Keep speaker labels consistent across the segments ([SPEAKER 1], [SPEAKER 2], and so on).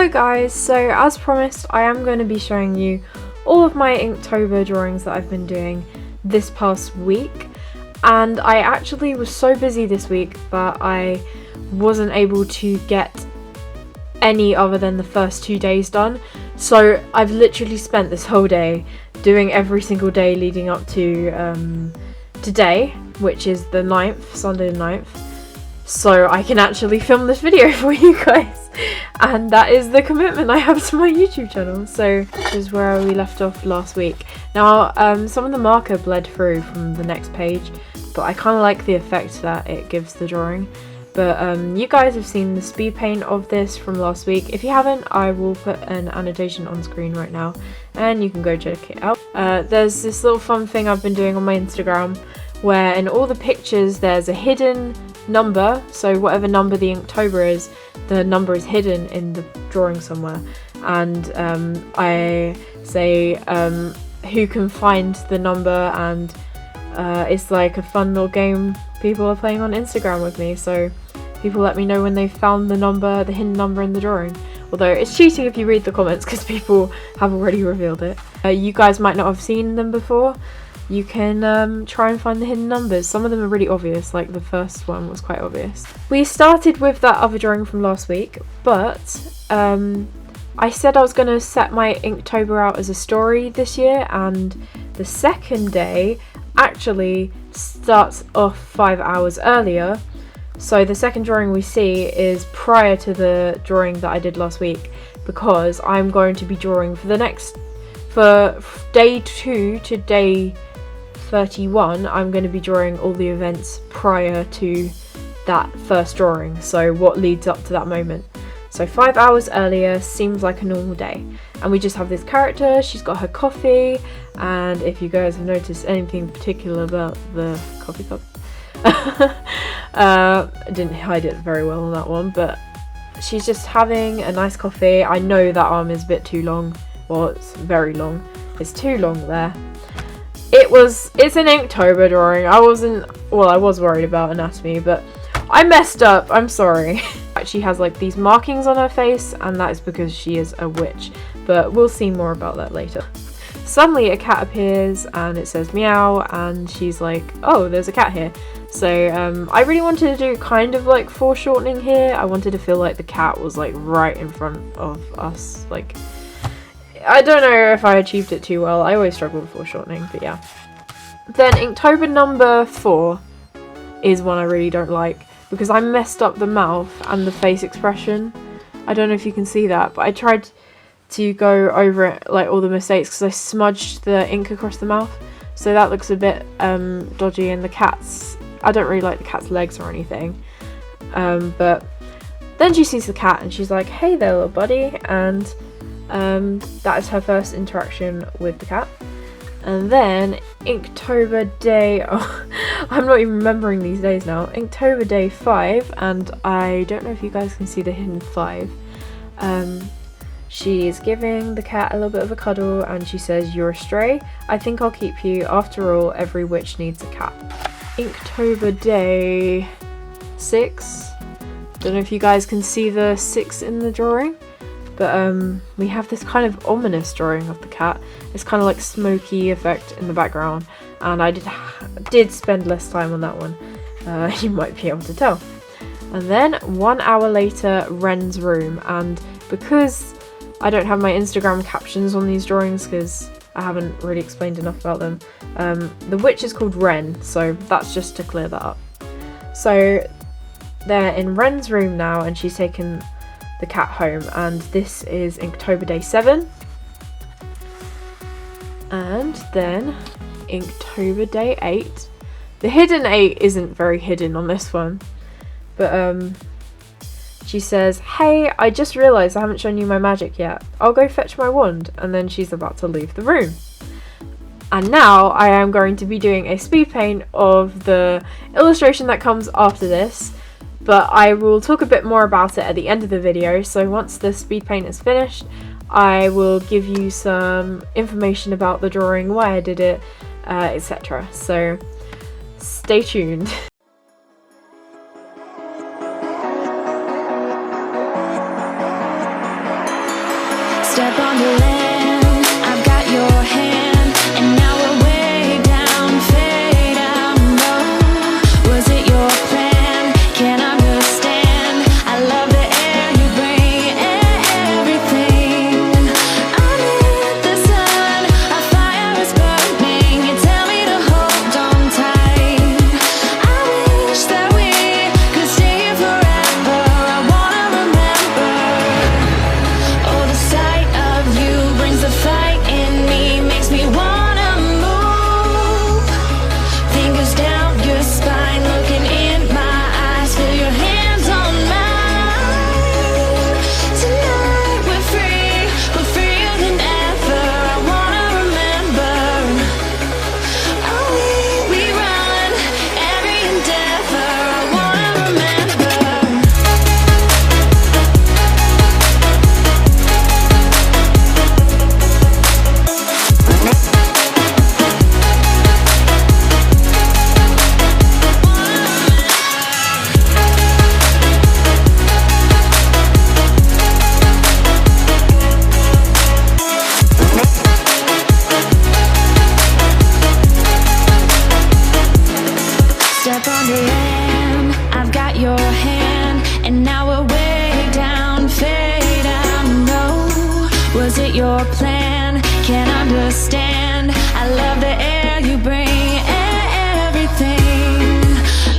[SPEAKER 1] Hello guys, so as promised I am going to be showing you all of my Inktober drawings that I've been doing this past week, and I actually was so busy this week that I wasn't able to get any other than the first 2 days done. So I've literally spent this whole day doing every single day leading up to today, which is the 9th, Sunday the 9th, so I can actually film this video for you guys. And that is the commitment I have to my YouTube channel. So this is where we left off last week. Now some of the marker bled through from the next page, but I kind of like the effect that it gives the drawing. But you guys have seen the speed paint of this from last week. If you haven't, I will put an annotation on screen right now and you can go check it out. There's this little fun thing I've been doing on my Instagram where in all the pictures there's a hidden number, so whatever number the Inktober is, the number is hidden in the drawing somewhere, and I say who can find the number, and it's like a fun little game people are playing on Instagram with me, so people let me know when they've found the number, the hidden number in the drawing. Although it's cheating if you read the comments because people have already revealed it. You guys might not have seen them before. You can try and find the hidden numbers. Some of them are really obvious, like the first one was quite obvious. We started with that other drawing from last week, but I said I was going to set my Inktober out as a story this year, and the second day actually starts off 5 hours earlier. So the second drawing we see is prior to the drawing that I did last week, because I'm going to be drawing for day 2 to day 31, I'm going to be drawing all the events prior to that first drawing, so what leads up to that moment. So 5 hours earlier seems like a normal day, and we just have this character. She's got her coffee, and if you guys have noticed anything particular about the coffee cup, I didn't hide it very well on that one, but she's just having a nice coffee. I know that arm is a bit too long, well, it's very long, it's too long there. It's an Inktober drawing. I was worried about anatomy, but I messed up, I'm sorry. She has like these markings on her face, and that is because she is a witch, but we'll see more about that later. Suddenly a cat appears and it says meow, and she's like, oh, there's a cat here. So I really wanted to do kind of like foreshortening here. I wanted to feel like the cat was like right in front of us, like, I don't know if I achieved it too well. I always struggle with foreshortening, but yeah. Then Inktober number 4 is one I really don't like, because I messed up the mouth and the face expression. I don't know if you can see that, but I tried to go over it, like all the mistakes, because I smudged the ink across the mouth, so that looks a bit dodgy. And the cat's, I don't really like the cat's legs or anything, but then she sees the cat and she's like, hey there little buddy, and that is her first interaction with the cat. And then Inktober day, oh, I'm not even remembering these days now. Inktober day 5, and I don't know if you guys can see the hidden 5. She is giving the cat a little bit of a cuddle, and she says, you're a stray, I think I'll keep you, after all every witch needs a cat. Inktober day 6, don't know if you guys can see the 6 in the drawing, but we have this kind of ominous drawing of the cat. It's kind of like smoky effect in the background, and I did spend less time on that one. You might be able to tell. And then 1 hour later, Ren's room, and because I don't have my Instagram captions on these drawings because I haven't really explained enough about them, the witch is called Ren, so that's just to clear that up. So they're in Ren's room now, and she's taken the cat home, and this is Inktober day 7. And then Inktober day 8. The hidden 8 isn't very hidden on this one, but she says, hey, I just realised I haven't shown you my magic yet. I'll go fetch my wand, and then she's about to leave the room. And now I am going to be doing a speed paint of the illustration that comes after this, but I will talk a bit more about it at the end of the video. So once the speed paint is finished, I will give you some information about the drawing, why I did it, etc. So stay tuned.
[SPEAKER 2] Step on the land, I've got your hand, and now we're way down, fade out, no. Was it your plan? Can't understand. I love the air you bring, everything. I'm in the sun, a fire is burning. You tell me to hold on tight. I wish that we could stay here forever. I wanna remember. Oh, the sight of you brings the fight in me, makes me wanna move. Fingers down your spine, looking in my eyes, feel your hands on mine. Tonight we're freer than ever. I wanna remember. Oh, we run every endeavor. I wanna remember. Step on the land, I've got your hand, and now we're way down, fade out, no. Was it your plan? Can't understand. I love the air you bring, everything.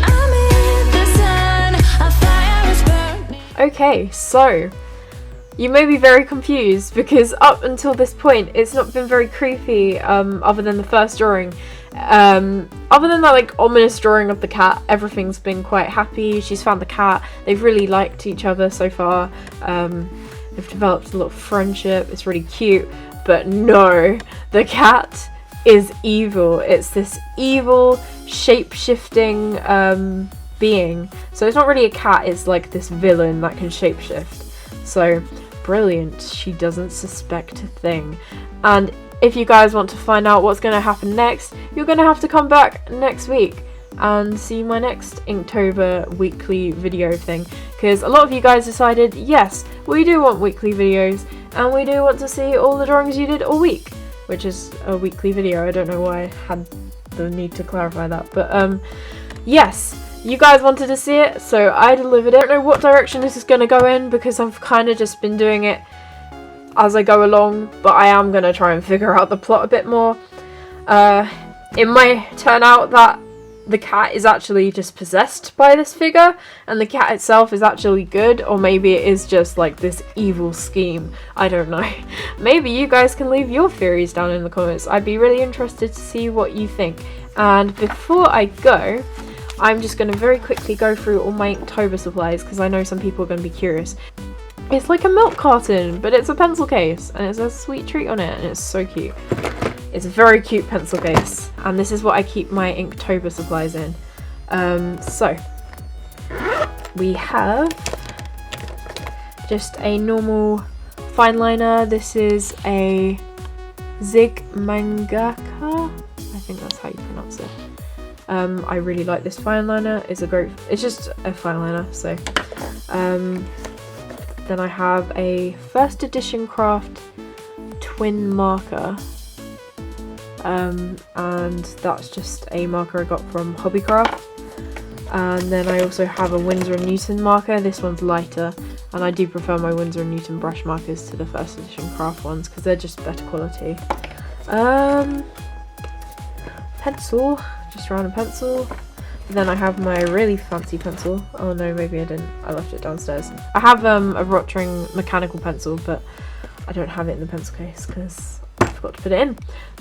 [SPEAKER 2] I'm in the sun, a fire is burning.
[SPEAKER 1] Okay, so you may be very confused because up until this point it's not been very creepy, other than the first drawing. Other than that like ominous drawing of the cat, everything's been quite happy. She's found the cat, they've really liked each other so far. They've developed a lot of friendship, it's really cute. But no, the cat is evil. It's this evil shape-shifting being. So it's not really a cat, it's like this villain that can shapeshift. So brilliant, she doesn't suspect a thing. And if you guys want to find out what's going to happen next, you're going to have to come back next week and see my next Inktober weekly video thing, because a lot of you guys decided, yes, we do want weekly videos and we do want to see all the drawings you did all week, which is a weekly video. I don't know why I had the need to clarify that, but yes, you guys wanted to see it, so I delivered it. I don't know what direction this is going to go in because I've kind of just been doing it as I go along, but I am going to try and figure out the plot a bit more. It might turn out that the cat is actually just possessed by this figure and the cat itself is actually good, or maybe it is just like this evil scheme. I don't know. Maybe you guys can leave your theories down in the comments. I'd be really interested to see what you think. And before I go, I'm just going to very quickly go through all my Inktober supplies because I know some people are going to be curious. It's like a milk carton, but it's a pencil case and it says sweet treat on it and it's so cute. It's a very cute pencil case, and this is what I keep my Inktober supplies in. So we have just a normal fine liner. This is a Zig Mangaka, I think that's how you pronounce it. I really like this fine liner. It's just a fine liner. So then I have a first edition craft twin marker. And that's just a marker I got from Hobbycraft. And then I also have a Winsor & Newton marker. This one's lighter, and I do prefer my Winsor & Newton brush markers to the first edition craft ones because they're just better quality. Pencil, just random pencil. Then I have my really fancy pencil. Oh no, maybe I didn't. I left it downstairs. I have a Rotring mechanical pencil, but I don't have it in the pencil case because I forgot to put it in.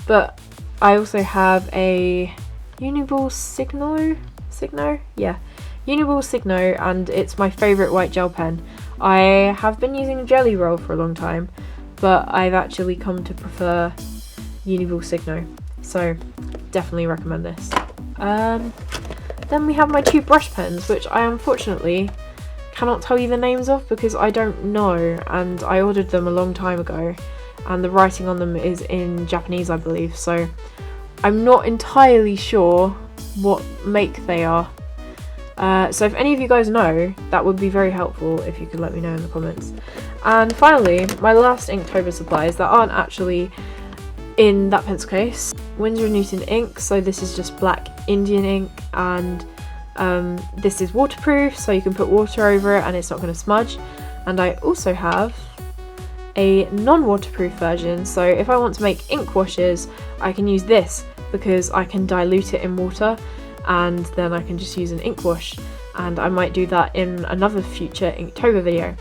[SPEAKER 1] But I also have a Uniball Signo? Yeah, Uniball Signo, and it's my favourite white gel pen. I have been using Jelly Roll for a long time, but I've actually come to prefer Uniball Signo, so definitely recommend this. Then we have my two brush pens, which I unfortunately cannot tell you the names of because I don't know, and I ordered them a long time ago and the writing on them is in Japanese, I believe, so I'm not entirely sure what make they are. So if any of you guys know, that would be very helpful if you could let me know in the comments. And finally, my last Inktober supplies that aren't actually in that pencil case. Winsor & Newton ink, so this is just black Indian ink, and this is waterproof, so you can put water over it and it's not going to smudge. And I also have a non-waterproof version, so if I want to make ink washes, I can use this because I can dilute it in water and then I can just use an ink wash, and I might do that in another future Inktober video.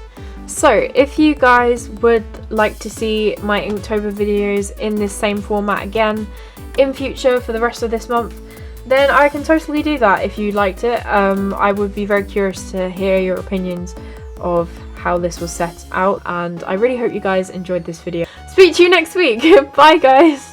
[SPEAKER 1] So if you guys would like to see my Inktober videos in this same format again in future for the rest of this month, then I can totally do that if you liked it. I would be very curious to hear your opinions of how this was set out, and I really hope you guys enjoyed this video. Speak to you next week. Bye guys!